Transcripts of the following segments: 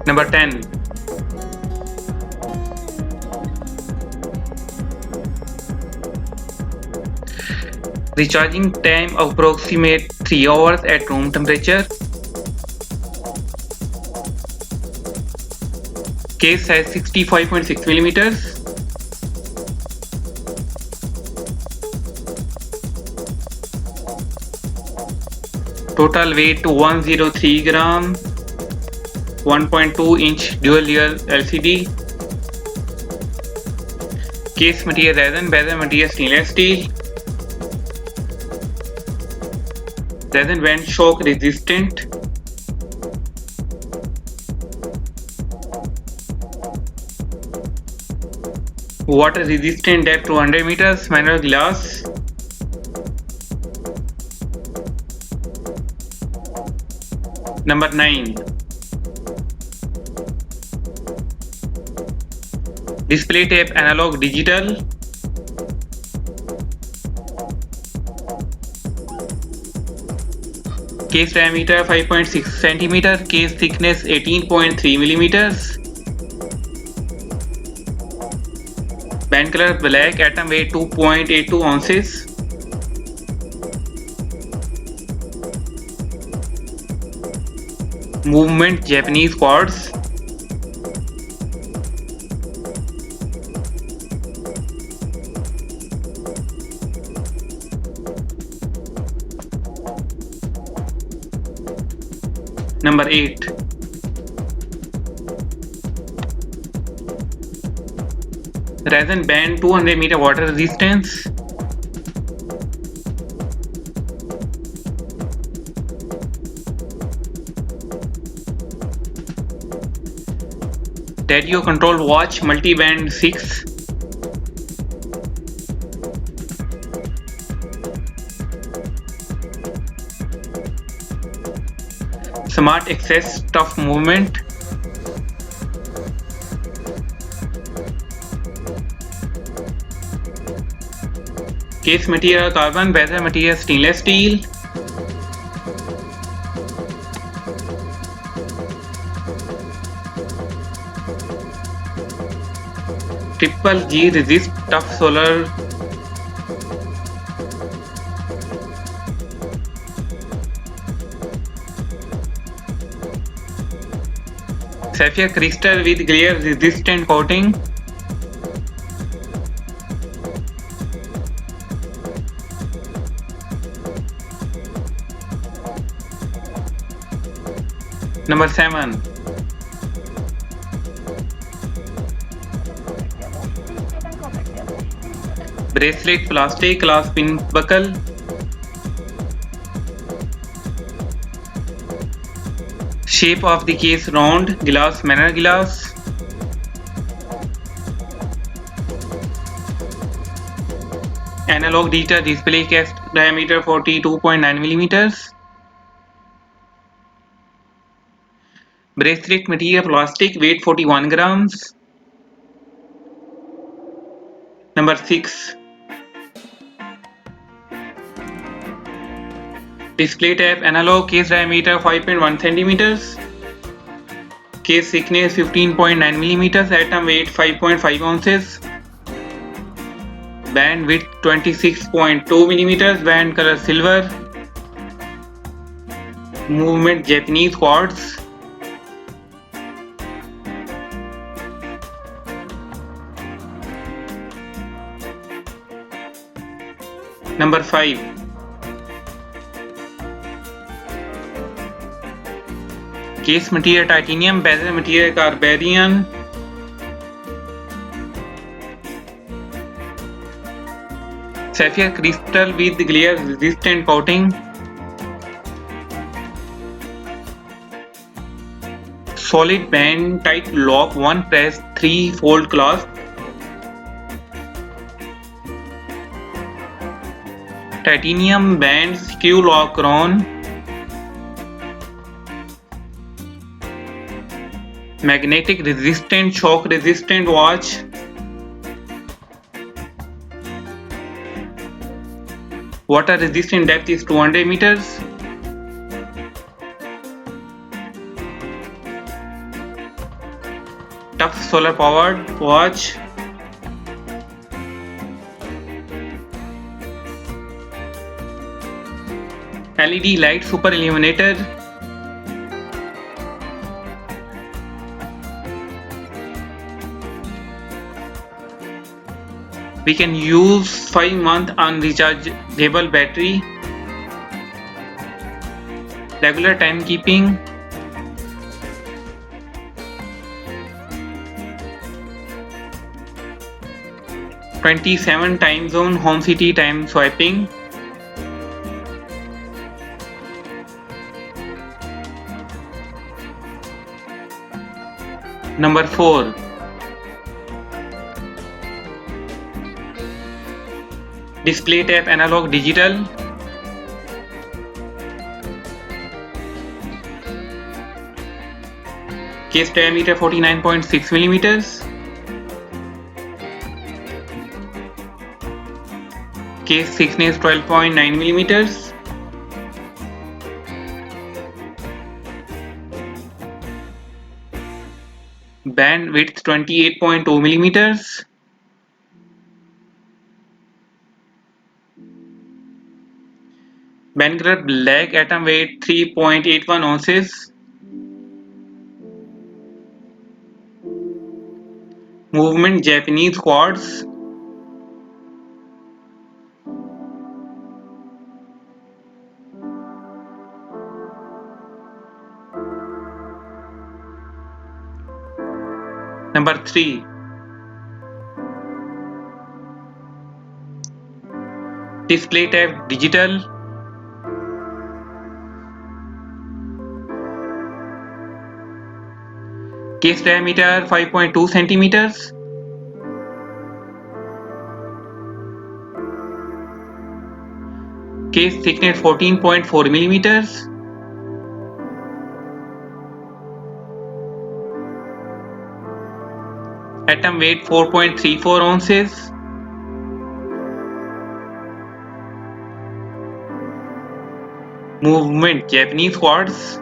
Number 10. Recharging time approximate 3 hours at room temperature. Case size 65.6 millimeters. Total weight 103 gram. 1.2 inch dual layer LCD. Case material resin, bezel material stainless steel. Resin band shock resistant. Water resistant, depth 200 meters, mineral glass. Number 9. Display tape analog digital. Case diameter 5.6 cm, case thickness 18.3 millimeters. Band color black, atom weight 2.82 ounces. Movement Japanese quartz. Number 8. Resin band 200 meter water resistance. Radio control watch multi-band 6. Smart access tough movement. Case material carbon, bezel material stainless steel. Triple G resist tough solar. Sapphire crystal with glare resistant coating. Number 7. Bracelet plastic, glass pin buckle. Shape of the case round, glass mineral glass. Analog digital display, case diameter 42.9 millimeters. Bracelet material plastic, weight 41 grams. Number 6. Display tape analog, case diameter 5.1 centimeters. Case thickness 15.9 millimeters, atom weight 5.5 ounces. Band width 26.2 millimeters, band color silver. Movement Japanese quartz. Number 5. Case material titanium, bezel material carbarium. Sapphire crystal with glare resistant coating. Solid band tight lock, 1 press 3 fold clasp. Titanium band screw lock crown. Magnetic resistant, shock resistant watch. Water resistant, depth is 200 meters. tough solar powered watch. LED light super illuminator. We can use 5-month unchargeable battery. Regular timekeeping. '27 time zone home city time swiping. Number 4. Display tap analog digital. Case diameter 49.6 millimeters. Case thickness 12.9 millimeters. Band width 28.2 millimeters. Band color black, atom weight 3.81 ounces. Movement Japanese quartz. Number 3. Display type digital. Case diameter 5.2 centimeters. Case thickness 14.4 millimeters. Atom weight 4.34 ounces. Movement Japanese quartz.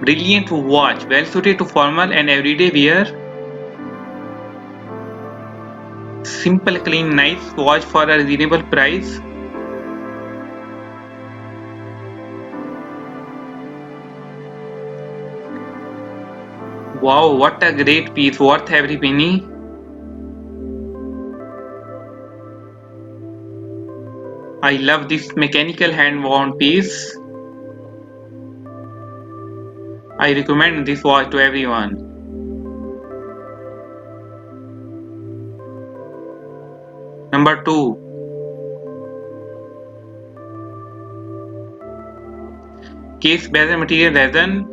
Brilliant watch, well suited to formal and everyday wear. Simple, clean, nice watch for a reasonable price. Wow, what a great piece, worth every penny. I love this mechanical hand-wound piece. I recommend this watch to everyone. Number 2. Case bezel material resin.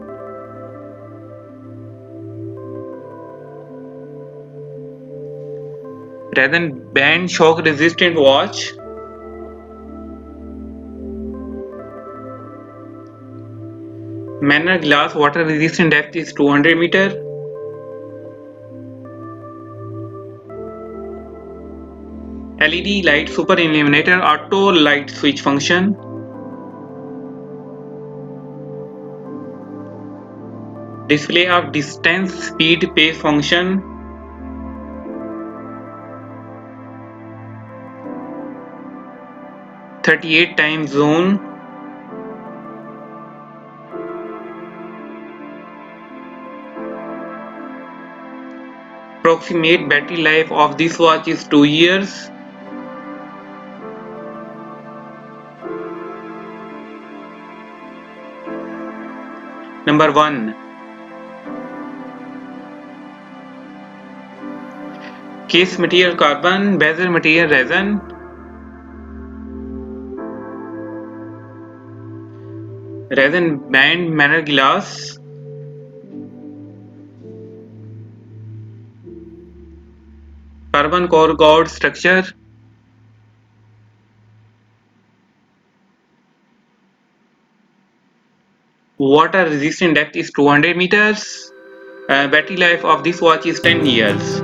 Resin band shock resistant watch. Manner glass water resistant depth is 200 meter. LED light super illuminator auto light switch function. Display of distance speed pace function. '38 time zone. Approximate battery life of this watch is 2 years. Number 1. Case material carbon, bezel material resin. Resin band manner glass. Carbon core gold structure. Water resistant depth is 200 meters. Battery life of this watch is 10 years.